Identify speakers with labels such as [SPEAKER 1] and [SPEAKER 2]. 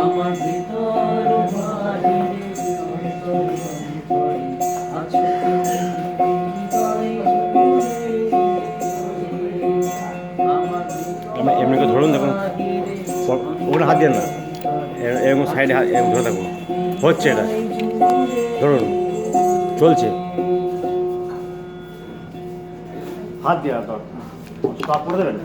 [SPEAKER 1] আমার ভিতর বাহিরে অন্তরে অন্তরে আছো তুমি হৃদয়ে আমার
[SPEAKER 2] এমনি করে ধরুন, দেখুন ওখানে হাত দিয়ে না, এরকম সাইডে হাত এরকম ধরে থাকুন। হচ্ছে এটা, ধরুন চলছে। হাত দিয়ে স্টপ করে দেবেন।